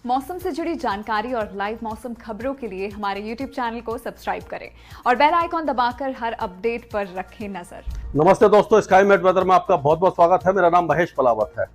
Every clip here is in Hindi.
मौसम से जुड़ी जानकारी और लाइव मौसम खबरों के लिए हमारे YouTube चैनल को सब्सक्राइब करें और बेल आइकॉन दबाकर हर अपडेट पर रखें नजर। नमस्ते दोस्तों, स्काई मेट वेदर में आपका बहुत बहुत स्वागत है। मेरा नाम महेश पलावत है।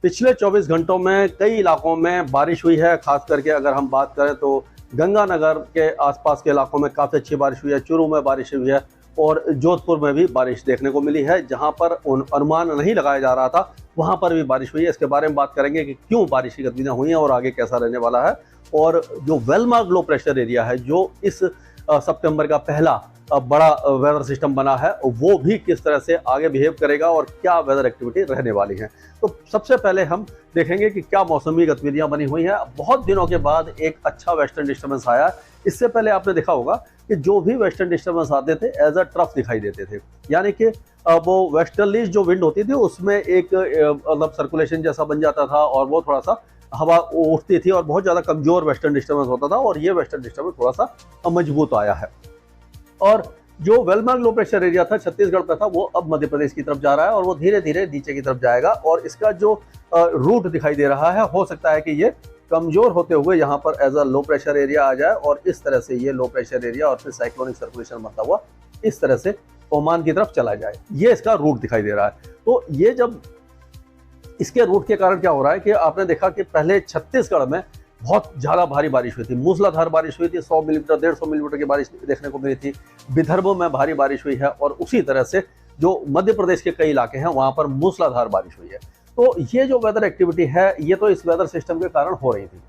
पिछले 24 घंटों में कई इलाकों में बारिश हुई है। खास करके अगर हम बात करें तो गंगानगर के आसपास के इलाकों में काफ़ी अच्छी बारिश हुई है। चूरू में बारिश हुई है और जोधपुर में भी बारिश देखने को मिली है। जहां पर अनुमान नहीं लगाया जा रहा था वहां पर भी बारिश हुई है। इसके बारे में बात करेंगे कि क्यों बारिश की गतिविधियां हुई हैं और आगे कैसा रहने वाला है। और जो वेलमार्क लो प्रेशर एरिया है, जो इस सितंबर का पहला बड़ा वेदर सिस्टम बना है, वो भी किस तरह से आगे बिहेव करेगा और क्या वेदर एक्टिविटी रहने वाली है। तो सबसे पहले हम देखेंगे कि क्या मौसमी गतिविधियां बनी हुई हैं। बहुत दिनों के बाद एक अच्छा वेस्टर्न डिस्टर्बेंस आया। इससे पहले आपने देखा होगा कि जो भी वेस्टर्न डिस्टर्बेंस आते थे एज अ ट्रफ दिखाई देते थे, यानी कि वो वेस्टर्नली जो विंड होती थी उसमें एक मतलब सर्कुलेशन जैसा बन जाता था और वो थोड़ा सा हवा उठती थी और बहुत ज़्यादा कमजोर वेस्टर्न डिस्टर्बेंस होता था। और ये वेस्टर्न डिस्टर्बेंस थोड़ा सा मजबूत आया है। और जो वेलमार्क लो प्रेशर एरिया था छत्तीसगढ़ का था, वो अब मध्य प्रदेश की तरफ जा रहा है और वो धीरे धीरे नीचे की तरफ जाएगा। और इसका जो रूट दिखाई दे रहा है, हो सकता है कि ये कमजोर होते हुए यहाँ पर as a low pressure area आ जाए और इस तरह से ये लो प्रेशर एरिया और फिर साइक्लोनिक सर्कुलेशन बनता हुआ इस तरह से ओमान की तरफ चला जाए। ये इसका रूट दिखाई दे रहा है। तो ये जब इसके रूट के कारण क्या हो रहा है कि आपने देखा कि पहले छत्तीसगढ़ में बहुत ज़्यादा भारी बारिश हुई थी, मूसलाधार बारिश हुई थी। 100 मिलीमीटर 150 मिलीमीटर की बारिश देखने को मिली थी। विदर्भ में भारी बारिश हुई है और उसी तरह से जो मध्य प्रदेश के कई इलाके हैं वहाँ पर मूसलाधार बारिश हुई है। तो ये जो वेदर एक्टिविटी है ये तो इस वेदर सिस्टम के कारण हो रही थी।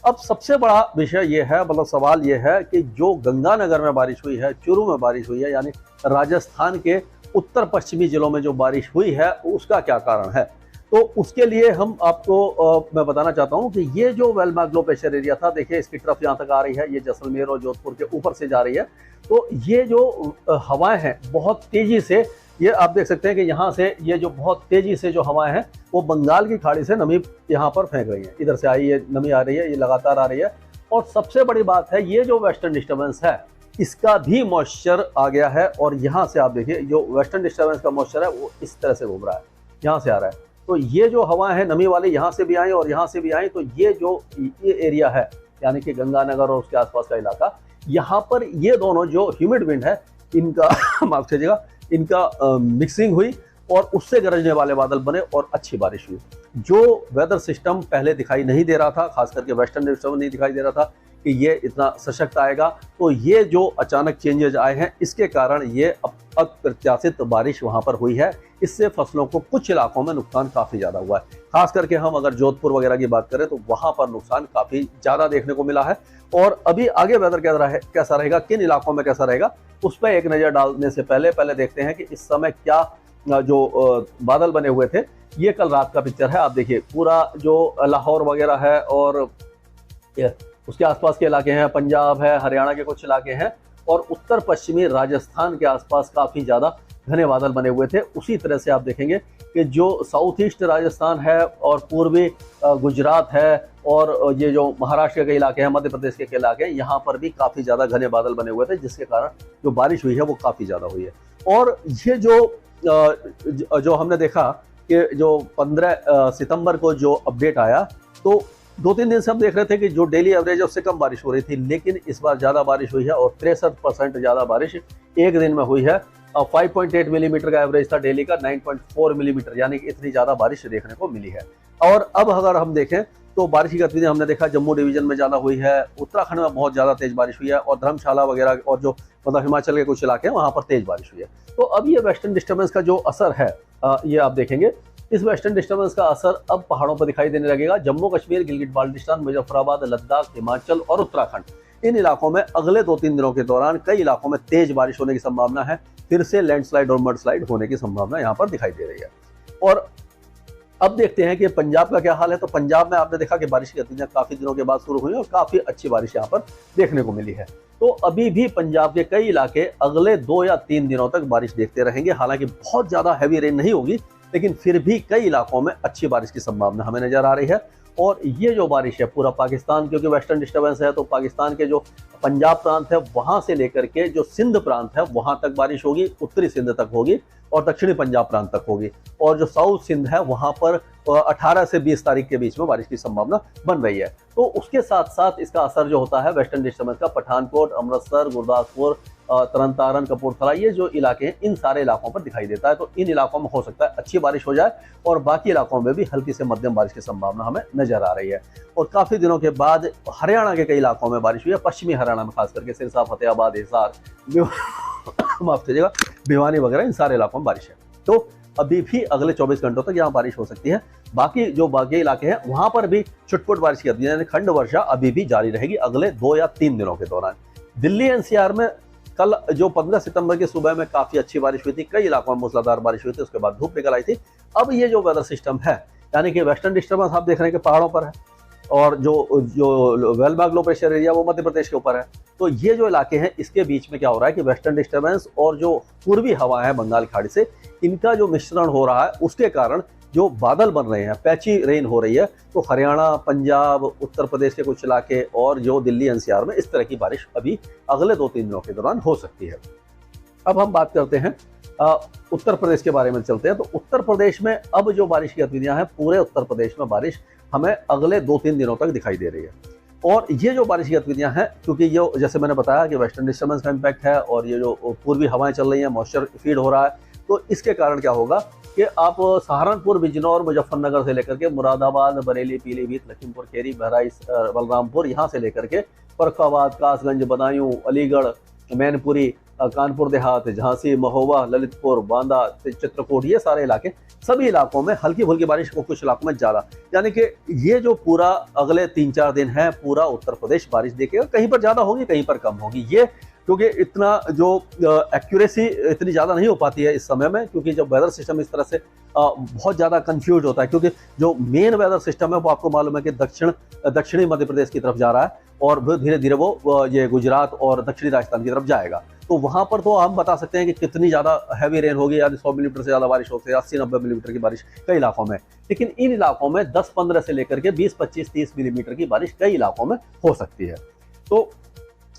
अब सबसे बड़ा विषय ये है, मतलब सवाल ये है कि जो गंगानगर में बारिश हुई है, चूरू में बारिश हुई है, यानी राजस्थान के उत्तर पश्चिमी जिलों में जो बारिश हुई है उसका क्या कारण है। तो उसके लिए हम आपको मैं बताना चाहता हूं कि ये जो वेलमार्क लो प्रेशर एरिया था, देखिए इसकी तरफ यहाँ तक आ रही है, ये जैसलमेर और जोधपुर के ऊपर से जा रही है। तो ये जो हवाएं हैं बहुत तेजी से, ये आप देख सकते हैं कि यहाँ से ये जो बहुत तेजी से जो हवाएं हैं वो बंगाल की खाड़ी से नमी यहाँ पर फेंक रही है। इधर से आई ये नमी आ रही है, ये लगातार आ रही है। और सबसे बड़ी बात है, ये जो वेस्टर्न डिस्टर्बेंस है इसका भी मॉइस्चर आ गया है। और यहाँ से आप देखिए जो वेस्टर्न डिस्टर्बेंस का मॉइस्चर है वो इस तरह से घूम रहा है, यहाँ से आ रहा है। तो ये जो हवाएं हैं नमी वाली यहाँ से भी आई और यहाँ से भी आई। तो ये जो ये एरिया है यानी कि गंगानगर और उसके आसपास का इलाका, यहाँ पर ये दोनों जो ह्यूमिड विंड है इनका माफ कीजिएगा, इनका मिक्सिंग हुई और उससे गरजने वाले बादल बने और अच्छी बारिश हुई। जो वेदर सिस्टम पहले दिखाई नहीं दे रहा था, खास करके वेस्टर्न डिस्टर्बेंस नहीं दिखाई दे रहा था कि ये इतना सशक्त आएगा, तो ये जो अचानक चेंजेज आए हैं इसके कारण ये अप्रत्याशित बारिश वहां पर हुई है। इससे फसलों को कुछ इलाकों में नुकसान काफी ज्यादा हुआ है। खास करके हम अगर जोधपुर वगैरह की बात करें तो वहां पर नुकसान काफी ज्यादा देखने को मिला है। और अभी आगे वेदर कैसा रहेगा, किन इलाकों में कैसा रहेगा, उस पर एक नजर डालने से पहले देखते हैं कि इस समय क्या जो बादल बने हुए थे। ये कल रात का पिक्चर है। आप देखिए पूरा जो लाहौर वगैरह है और उसके आसपास के इलाके हैं, पंजाब है, हरियाणा के कुछ इलाके हैं और उत्तर पश्चिमी राजस्थान के आसपास काफ़ी ज़्यादा घने बादल बने हुए थे। उसी तरह से आप देखेंगे कि जो साउथ ईस्ट राजस्थान है और पूर्वी गुजरात है और ये जो महाराष्ट्र के इलाके हैं, मध्य प्रदेश के इलाके हैं, यहाँ पर भी काफ़ी ज़्यादा घने बादल बने हुए थे, जिसके कारण जो बारिश हुई है वो काफ़ी ज़्यादा हुई है। और ये जो हमने देखा कि जो 15 सितंबर को जो अपडेट आया, तो 2-3 दिन से हम देख रहे थे कि जो डेली एवरेज है उससे कम बारिश हो रही थी, लेकिन इस बार ज़्यादा बारिश हुई है और 63% ज़्यादा बारिश एक दिन में हुई है। 5.8 मिलीमीटर का एवरेज था डेली का, 9.4 मिलीमीटर, यानी कि इतनी ज़्यादा बारिश देखने को मिली है। और अब अगर हम देखें तो बारिश की गतिविधि हमने देखा जम्मू डिवीजन में ज़्यादा हुई है, उत्तराखंड में बहुत ज़्यादा तेज़ बारिश हुई है और धर्मशाला वगैरह और जो मतलब हिमाचल के कुछ इलाके हैं वहाँ पर तेज़ बारिश हुई है। तो अब ये वेस्टर्न डिस्टर्बेंस का जो असर है ये आप देखेंगे, इस वेस्टर्न डिस्टर्बेंस का असर अब पहाड़ों पर दिखाई देने लगेगा। जम्मू कश्मीर, गिलगित बाल्टिस्तान, मुजफ्फराबाद, लद्दाख, हिमाचल और उत्तराखंड, इन इलाकों में अगले 2-3 दिनों के दौरान कई इलाकों में तेज बारिश होने की संभावना है। फिर से लैंडस्लाइड और मडस्लाइड होने की संभावना यहाँ पर दिखाई दे रही है। और अब देखते हैं कि पंजाब का क्या हाल है। तो पंजाब में आपने देखा कि बारिश की गतिविधियां काफी दिनों के बाद शुरू हुई और काफी अच्छी बारिश यहाँ पर देखने को मिली है। तो अभी भी पंजाब के कई इलाके अगले 2 या 3 दिनों तक बारिश देखते रहेंगे। हालांकि बहुत ज्यादा हैवी रेन नहीं होगी, लेकिन फिर भी कई इलाकों में अच्छी बारिश की संभावना हमें नजर आ रही है। और ये जो बारिश है पूरा पाकिस्तान, क्योंकि वेस्टर्न डिस्टर्बेंस है तो पाकिस्तान के जो पंजाब प्रांत है वहां से लेकर के जो सिंध प्रांत है वहां तक बारिश होगी, उत्तरी सिंध तक होगी और दक्षिणी पंजाब प्रांत तक होगी। और जो साउथ सिंध है वहां पर 18 से 20 तारीख के बीच में बारिश की संभावना बन रही है। तो उसके साथ साथ इसका असर जो होता है वेस्टर्न डिस्टर्बेंस का पठानकोट, अमृतसर, गुरदासपुर, तरन तारण, कपूरथला, ये जो इलाके हैं इन सारे इलाकों पर दिखाई देता है। तो इन इलाकों में हो सकता है अच्छी बारिश हो जाए और बाकी इलाकों में भी हल्की से मध्यम बारिश की संभावना हमें नजर आ रही है। और काफी दिनों के बाद हरियाणा के कई इलाकों में बारिश हुई है, पश्चिमी हरियाणा में खास करके सिरसा, फतेहाबाद, हिसार, माफ कीजिएगा, भिवानी वगैरह, इन सारे इलाकों में बारिश है। तो अभी भी अगले 24 घंटों तक यहाँ बारिश हो सकती है। बाकी जो बाकी इलाके हैं वहां पर भी छुटपुट बारिश की गतिविधियां यानी खंड वर्षा अभी भी जारी रहेगी अगले 2 या 3 दिनों के दौरान। दिल्ली एनसीआर में कल जो 15 सितंबर की सुबह में काफी अच्छी बारिश हुई थी, कई इलाकों में मूसलाधार बारिश हुई थी, उसके बाद धूप निकल आई थी। अब ये जो वेदर सिस्टम है यानी कि वेस्टर्न डिस्टर्बेंस आप देख रहे हैं कि पहाड़ों पर है और जो वेलमार्क लो प्रेशर एरिया वो मध्य प्रदेश के ऊपर है। तो ये जो इलाके हैं इसके बीच में क्या हो रहा है कि वेस्टर्न डिस्टर्बेंस और जो पूर्वी हवा है बंगाल की खाड़ी से, इनका जो मिश्रण हो रहा है उसके कारण जो बादल बन रहे हैं, पैची रेन हो रही है। तो हरियाणा, पंजाब, उत्तर प्रदेश के कुछ इलाके और जो दिल्ली एनसीआर में इस तरह की बारिश अभी अगले 2-3 दिनों के दौरान हो सकती है। अब हम बात करते हैं उत्तर प्रदेश के बारे में चलते हैं। तो उत्तर प्रदेश में अब जो बारिश की गतिविधियां हैं, पूरे उत्तर प्रदेश में बारिश हमें अगले 2-3 दिनों तक दिखाई दे रही है। और ये जो बारिश की गतिविधियां हैं, क्योंकि ये जैसे मैंने बताया कि वेस्टर्न डिस्टर्बेंस का इम्पैक्ट है और ये जो पूर्वी हवाएं चल रही हैं, मॉइस्चर फीड हो रहा है, तो इसके कारण क्या होगा कि आप सहारनपुर, बिजनौर, मुजफ्फरनगर से लेकर के मुरादाबाद, बरेली, पीलीभीत, लखीमपुर खीरी, बहराइच, बलरामपुर, यहाँ से लेकर के फर्रुखाबाद, कासगंज, बदायूं, अलीगढ़, मैनपुरी, कानपुर देहात, झांसी, महोबा, ललितपुर, बांदा, चित्रकूट, ये सारे इलाके, सभी इलाकों में हल्की फुल्की बारिश और कुछ इलाकों में ज़्यादा, यानी कि ये जो पूरा अगले 3-4 दिन है पूरा उत्तर प्रदेश बारिश देखेगा। कहीं पर ज़्यादा होगी, कहीं पर कम होगी। ये क्योंकि इतना जो एक्यूरेसी इतनी ज़्यादा नहीं हो पाती है इस समय में, क्योंकि जब वेदर सिस्टम इस तरह से बहुत ज़्यादा कंफ्यूज होता है, क्योंकि जो मेन वेदर सिस्टम है वो आपको मालूम है कि दक्षिणी मध्य प्रदेश की तरफ जा रहा है और धीरे धीरे वो ये गुजरात और दक्षिणी राजस्थान की तरफ जाएगा। तो वहाँ पर तो हम बता सकते हैं कि कितनी ज़्यादा हैवी रेन होगी, यानी 100 मिलीमीटर से ज़्यादा बारिश होती है, 80-90 मिलीमीटर की बारिश कई इलाकों में। लेकिन इन इलाकों में 10-15 से लेकर के 20-25-30 मिलीमीटर की बारिश कई इलाकों में हो सकती है। तो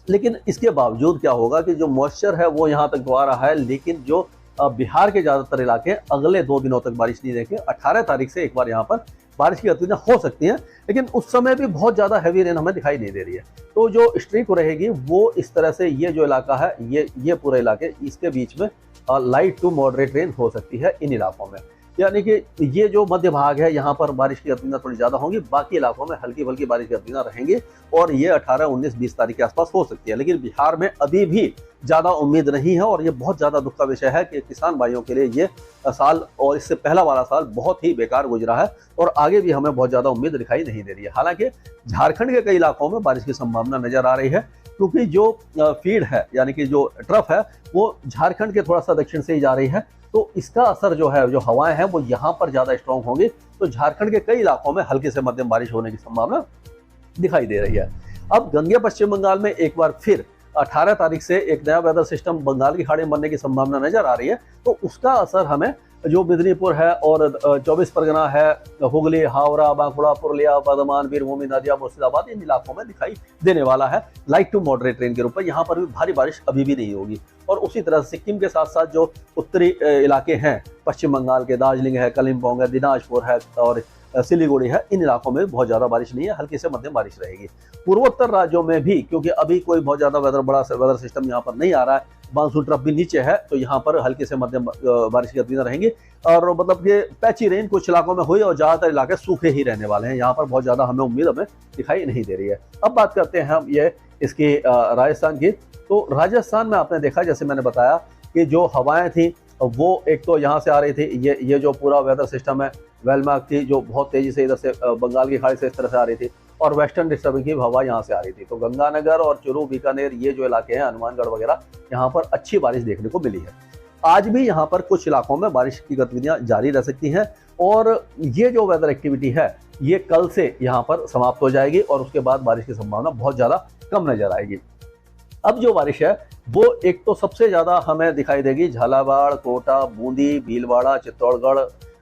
लेकिन इसके बावजूद क्या होगा कि जो मॉइस्चर है वो यहाँ तक तो आ रहा है, लेकिन जो बिहार के ज़्यादातर इलाके अगले 2 दिनों तक बारिश नहीं देंगे। 18 तारीख से एक बार यहाँ पर बारिश की गतिविधियां हो सकती हैं, लेकिन उस समय भी बहुत ज़्यादा हैवी रेन हमें दिखाई नहीं दे रही है। तो जो स्ट्रीक रहेगी वो इस तरह से, ये जो इलाका है, ये पूरे इलाके, इसके बीच में लाइट टू मॉडरेट रेन हो सकती है इन इलाकों में। यानी कि ये जो मध्य भाग है यहाँ पर बारिश की गतिविधियां थोड़ी ज़्यादा होंगी, बाकी इलाकों में हल्की फुल्की बारिश की गतिविधियां रहेंगी और ये 18, 19, 20 तारीख के आसपास हो सकती है। लेकिन बिहार में अभी भी ज़्यादा उम्मीद नहीं है और ये बहुत ज़्यादा दुख का विषय है कि किसान भाइयों के लिए ये साल और इससे पहला वाला साल बहुत ही बेकार गुजरा है और आगे भी हमें बहुत ज़्यादा उम्मीद दिखाई नहीं दे रही है। हालांकि झारखंड के कई इलाकों में बारिश की संभावना नजर आ रही है, क्योंकि जो फीड है यानी कि जो ट्रफ है वो झारखंड के थोड़ा सा दक्षिण से ही जा रही है। तो इसका असर जो है, जो हवाएं हैं वो यहाँ पर ज़्यादा स्ट्रॉन्ग होंगी, तो झारखंड के कई इलाकों में हल्की से मध्यम बारिश होने की संभावना दिखाई दे रही है। अब गंगे पश्चिम बंगाल में एक बार फिर 18 तारीख से एक नया वेदर सिस्टम बंगाल की खाड़ी में बनने की संभावना नजर आ रही है। तो उसका असर हमें जो मेदिनीपुर है और 24 परगना है, हुगली, हावड़ा, बांकुड़ा, पुरुलिया, बर्धमान, बीरभूम, नदिया, मुर्शिदाबाद, इन इलाकों में दिखाई देने वाला है लाइट टू मॉडरेट रेन के रूप में। यहाँ पर भी भारी बारिश अभी भी नहीं होगी। और उसी तरह सिक्किम के साथ साथ जो उत्तरी इलाके हैं, पश्चिम बंगाल के दार्जिलिंग है, कलिम्पोंग है, दिनाजपुर है और सिलीगुड़ी है, इन इलाकों में बहुत ज़्यादा बारिश नहीं है, हल्की से मध्यम बारिश रहेगी। पूर्वोत्तर राज्यों में भी, क्योंकि अभी कोई बहुत ज़्यादा बड़ा वेदर सिस्टम यहाँ पर नहीं आ रहा है, मानसून ट्रफ भी नीचे है, तो यहाँ पर हल्की से मध्यम बारिश की गतिविधियां रहेंगी और मतलब ये पैची रेन कुछ इलाकों में हुई और ज़्यादातर इलाके सूखे ही रहने वाले हैं। यहाँ पर बहुत ज़्यादा हमें उम्मीद दिखाई नहीं दे रही है। अब बात करते हैं हम ये इसकी राजस्थान की। तो राजस्थान में आपने देखा, जैसे मैंने बताया कि जो हवाएं थी वो एक तो यहाँ से आ रही थी, ये जो पूरा वेदर सिस्टम है वेलमार्क थी, जो बहुत तेजी से इधर से बंगाल की खाड़ी से इस तरह से आ रही थी और वेस्टर्न डिस्टर्बेंस की हवा यहाँ से आ रही थी। तो गंगानगर और चूरू, बीकानेर, ये जो इलाके हैं, हनुमानगढ़ वगैरह, यहाँ पर अच्छी बारिश देखने को मिली है। आज भी यहाँ पर कुछ इलाकों में बारिश की गतिविधियां जारी रह सकती हैं और ये जो वेदर एक्टिविटी है ये कल से यहाँ पर समाप्त हो जाएगी और उसके बाद बारिश की संभावना बहुत ज़्यादा कम नजर आएगी। अब जो बारिश है वो एक तो सबसे ज़्यादा हमें दिखाई देगी झालावाड़, कोटा, बूंदी, भीलवाड़ा, चित्तौड़गढ़,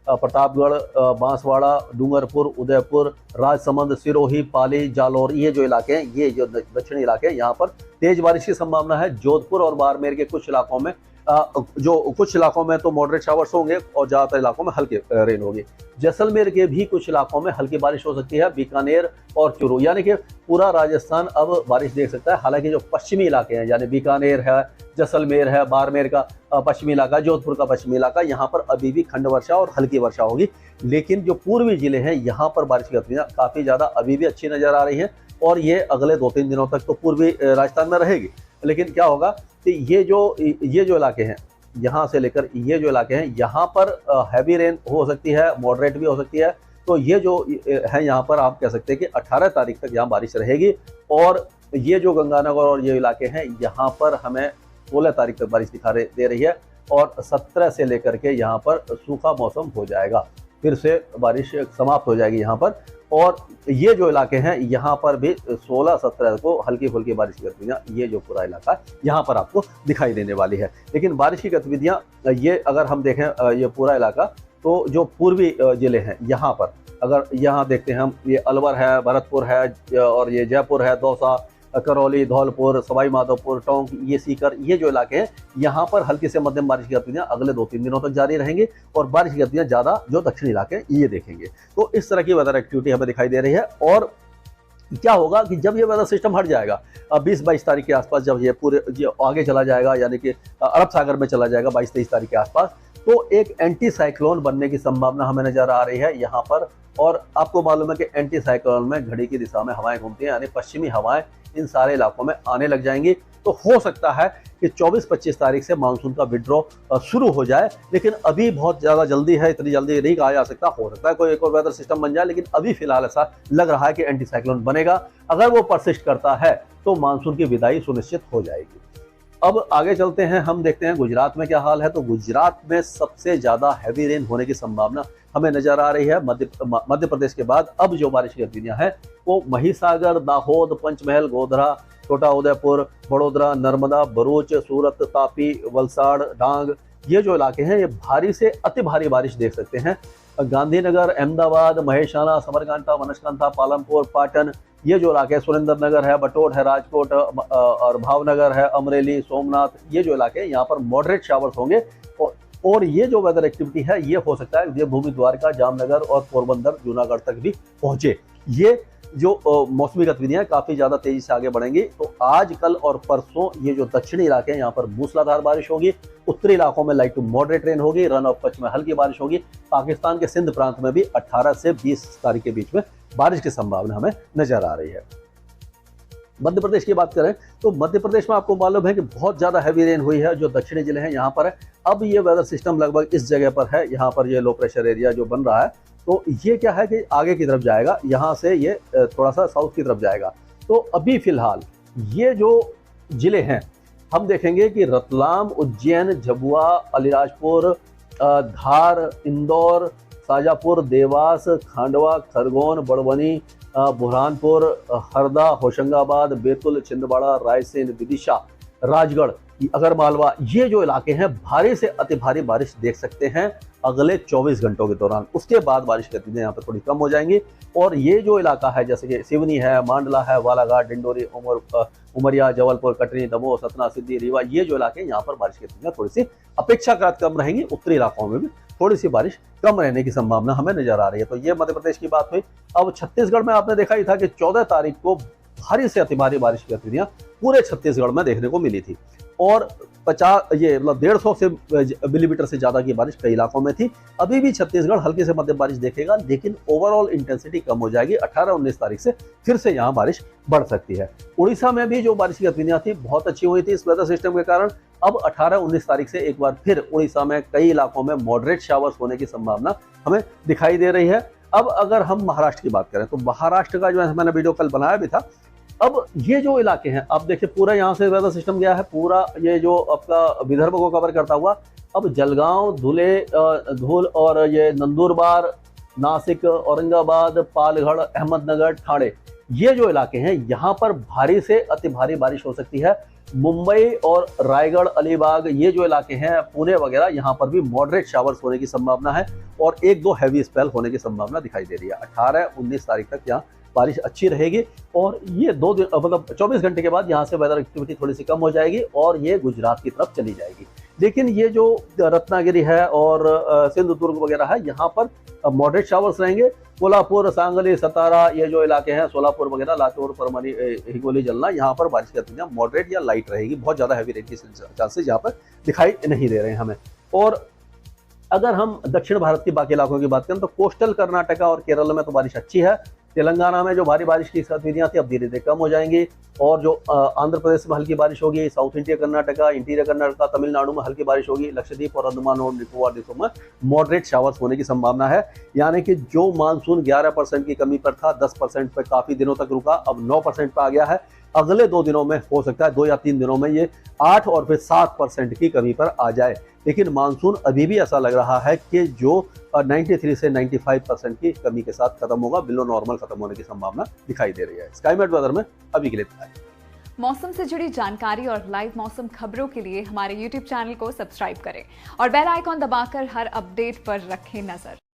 प्रतापगढ़, बांसवाड़ा, डूंगरपुर, उदयपुर, राजसमंद, सिरोही, पाली, जालौर, ये जो इलाके हैं, ये जो दक्षिणी इलाके हैं, यहाँ पर तेज बारिश की संभावना है। जोधपुर और बाड़मेर के कुछ इलाकों में जो कुछ इलाकों में तो मॉडरेट शावर्स होंगे और ज़्यादातर इलाकों में हल्के रेन होगी। जैसलमेर के भी कुछ इलाकों में हल्की बारिश हो सकती है, बीकानेर और चूरू, यानी कि पूरा राजस्थान अब बारिश देख सकता है। हालांकि जो पश्चिमी इलाके हैं, यानी बीकानेर है, जैसलमेर है, बाड़मेर का पश्चिमी इलाका, जोधपुर का पश्चिमी इलाका, यहाँ पर अभी भी खंड वर्षा और हल्की वर्षा होगी। लेकिन जो पूर्वी जिले हैं यहाँ पर बारिश की गतिविधियाँ काफ़ी ज़्यादा अभी भी अच्छी नज़र आ रही हैं और ये अगले 2-3 दिनों तक तो पूर्वी राजस्थान में रहेगी। लेकिन क्या होगा कि ये जो इलाके हैं, यहाँ से लेकर ये जो इलाके हैं, यहाँ पर हैवी रेन हो सकती है, मॉडरेट भी हो सकती है। तो ये जो है यहाँ पर आप कह सकते हैं कि 18 तारीख तक यहाँ बारिश रहेगी। और ये जो गंगानगर और ये इलाके हैं यहाँ पर हमें 16 तारीख तक बारिश दिखा दे रही है और 17 से लेकर के यहाँ पर सूखा मौसम हो जाएगा, फिर से बारिश समाप्त हो जाएगी यहाँ पर। और ये जो इलाके हैं यहाँ पर भी 16-17 को हल्की फुल्की बारिश की गतिविधियाँ, ये जो पूरा इलाका है यहाँ पर आपको दिखाई देने वाली है। लेकिन बारिश की गतिविधियाँ ये अगर हम देखें ये पूरा इलाका, तो जो पूर्वी जिले हैं यहाँ पर, अगर यहाँ देखते हैं हम, ये अलवर है, भरतपुर है और ये जयपुर है, दौसा, करौली, धौलपुर, सवाई माधोपुर, टोंक, ये सीकर, ये जो इलाके हैं यहाँ पर हल्की से मध्यम बारिश की गतिविधियाँ अगले 2-3 दिनों तक जारी रहेंगी और बारिश की गतिविधियाँ ज़्यादा जो दक्षिणी इलाके हैं ये देखेंगे। तो इस तरह की वेदर एक्टिविटी हमें दिखाई दे रही है। और क्या होगा कि जब ये वेदर सिस्टम हट जाएगा 20-22 तारीख के आसपास, जब ये पूरे आगे चला जाएगा, यानी कि अरब सागर में चला जाएगा 22-23 तारीख के आसपास, तो एक एंटी साइक्लोन बनने की संभावना हमें नजर आ रही है यहाँ पर। और आपको मालूम है कि एंटी साइक्लोन में घड़ी की दिशा में हवाएं घूमती हैं, यानी पश्चिमी हवाएं इन सारे इलाकों में आने लग जाएंगी। तो हो सकता है कि 24-25 तारीख से मानसून का विड्रॉ शुरू हो जाए। लेकिन अभी बहुत ज़्यादा जल्दी है, इतनी जल्दी नहीं कहा जा सकता। हो सकता है कोई एक और वेदर सिस्टम बन जाए, लेकिन अभी फिलहाल ऐसा लग रहा है कि एंटी साइक्लोन बनेगा। अगर वो परसिस्ट करता है तो मानसून की विदाई सुनिश्चित हो जाएगी। अब आगे चलते हैं, हम देखते हैं गुजरात में क्या हाल है। तो गुजरात में सबसे ज़्यादा हैवी रेन होने की संभावना हमें नजर आ रही है। मध्य प्रदेश के बाद अब जो बारिश की गतिविधियां हैं वो महिसागर, दाहोद, पंचमहल, गोधरा, छोटा उदयपुर, बड़ोदरा, नर्मदा, भरूच, सूरत, तापी, वलसाड़, डांग, ये जो इलाके हैं ये भारी से अति भारी बारिश देख सकते हैं। गांधीनगर, अहमदाबाद, महेशाना, समरकांता, बनसकांता, पालमपुर, पाटन, ये जो इलाके हैं, सुरेंद्रनगर है, बटोट है, राजकोट और भावनगर है, अमरेली, सोमनाथ, ये जो इलाके हैं यहाँ पर मॉडरेट शावर्स होंगे। और ये जो वेदर एक्टिविटी है ये हो सकता है देवभूमि, द्वारका, जामनगर और पोरबंदर, जूनागढ़ तक भी पहुंचे। ये जो मौसमी गतिविधियां काफी ज्यादा तेजी से आगे बढ़ेंगी। तो आज, कल और परसों ये जो दक्षिणी इलाके हैं यहाँ पर मूसलाधार बारिश होगी। उत्तरी इलाकों में लाइट टू मॉडरेट रेन होगी। रन ऑफ कच्छ में हल्की बारिश होगी। पाकिस्तान के सिंध प्रांत में भी 18 से 20 तारीख के बीच में बारिश की संभावना हमें नजर आ रही है। मध्य प्रदेश की बात करें तो मध्य प्रदेश में आपको मालूम है कि बहुत ज्यादा हैवी रेन हुई है। जो दक्षिणी जिले हैं यहाँ पर है। अब ये वेदर सिस्टम लगभग इस जगह पर है, यहाँ पर ये लो प्रेशर एरिया जो बन रहा है, तो ये क्या है कि आगे की तरफ जाएगा, यहाँ से ये थोड़ा सा साउथ की तरफ जाएगा। तो अभी फिलहाल ये जो जिले हैं हम देखेंगे कि रतलाम, उज्जैन, झाबुआ, अलीराजपुर, धार, इंदौर, शाजापुर, देवास, खांडवा, खरगोन, बड़वानी, बुरहानपुर, हरदा, होशंगाबाद, बैतूल, छिंदवाड़ा, रायसेन, विदिशा, राजगढ़, अगर मालवा, ये जो इलाके हैं भारी से अति भारी बारिश देख सकते हैं अगले 24 घंटों के दौरान। उसके बाद बारिश की गतिविधियां यहाँ पर थोड़ी कम हो जाएंगी। और ये जो इलाका है जैसे कि सिवनी है, मांडला है, बालाघाट, डिंडोरी, उमरिया, जबलपुर, कटनी, दमोह, सतना, सिद्धि, रीवा, ये जो इलाके हैं यहाँ पर बारिश की गतिविधियां थोड़ी सी अपेक्षाकृत कम रहेंगी। उत्तरी इलाकों में भी थोड़ी सी बारिश कम रहने की संभावना हमें नजर आ रही है। तो ये मध्य प्रदेश की बात हुई। अब छत्तीसगढ़ में आपने देखा ही था कि 14 तारीख को भारी से अति भारी बारिश की गतिविधियां पूरे छत्तीसगढ़ में देखने को मिली थी और 150 से मिलीमीटर से ज्यादा की बारिश कई इलाकों में थी। अभी भी छत्तीसगढ़ हल्की से मध्यम बारिश देखेगा, लेकिन ओवरऑल इंटेंसिटी कम हो जाएगी। 18-19 तारीख से फिर से यहाँ बारिश बढ़ सकती है। उड़ीसा में भी जो बारिश की गतिविधियां थी बहुत अच्छी हुई थी इस वेदर सिस्टम के कारण। अब 18-19 तारीख से एक बार फिर उड़ीसा में कई इलाकों में मॉडरेट शावर्स होने की संभावना हमें दिखाई दे रही है। अब अगर हम महाराष्ट्र की बात करें तो महाराष्ट्र का जो है मैंने वीडियो कल बनाया भी था। अब ये जो इलाके हैं आप देखिए पूरा यहाँ से वेदर सिस्टम गया है, पूरा ये जो आपका विदर्भ को कवर करता हुआ अब जलगांव, धूल और ये नंदुरबार, नासिक, औरंगाबाद, पालघर, अहमदनगर, ठाणे, ये जो इलाके हैं यहाँ पर भारी से अति भारी बारिश हो सकती है। मुंबई और रायगढ़, अलीबाग, ये जो इलाके हैं, पुणे वगैरह, यहाँ पर भी मॉडरेट शावर्स होने की संभावना है और 1-2 हैवी स्पेल होने की संभावना दिखाई दे रही है। 18-19 तारीख तक यहाँ बारिश अच्छी रहेगी और ये 24 घंटे के बाद यहाँ से वेदर एक्टिविटी थोड़ी सी कम हो जाएगी और ये गुजरात की तरफ चली जाएगी। लेकिन ये जो रत्नागिरी है और सिंधुदुर्ग वगैरह है, यहाँ पर मॉडरेट शावर्स रहेंगे। कोल्हापुर, सांगली, सतारा, ये जो इलाके हैं, सोलापुर वगैरह, लातूर, परभणी, हिंगोली, जलना, यहाँ पर बारिश की गतिविधियां मॉडरेट या लाइट रहेगी। बहुत ज्यादा हैवी रेन की चांसेस यहाँ पर दिखाई नहीं दे रहे हैं हमें। और अगर हम दक्षिण भारत के बाकी इलाकों की बात करें तो कोस्टल कर्नाटका और केरल में तो बारिश अच्छी है। तेलंगाना में जो भारी बारिश की गतिविधियां थी अब धीरे धीरे कम हो जाएंगी। और जो आंध्र प्रदेश में हल्की बारिश होगी, south India Karnataka, interior Karnataka, Tamil Nadu में हल्की बारिश होगी, लक्षद्वीप और अंडमान और निकोबार देशों में मॉडरेट शावर्स होने की संभावना है। यानी कि जो मानसून 11% की कमी पर था, 10% पर काफी दिनों तक रुका, अब 9% पर आ गया है। अगले 2 दिनों में हो सकता है, 2 या 3 दिनों में ये 8 और फिर 7% की कमी पर आ जाए। लेकिन मानसून अभी भी ऐसा लग रहा है कि जो 93 से 95% की कमी के साथ खत्म होगा, बिलो नॉर्मल खत्म होने की संभावना दिखाई दे रही है। स्काईमेट वेदर में अभी के लिए इतना ही। मौसम से जुड़ी जानकारी और लाइव मौसम खबरों के लिए हमारे YouTube चैनल को सब्सक्राइब करें और बेल आइकॉन दबाकर हर अपडेट पर रखें नजर।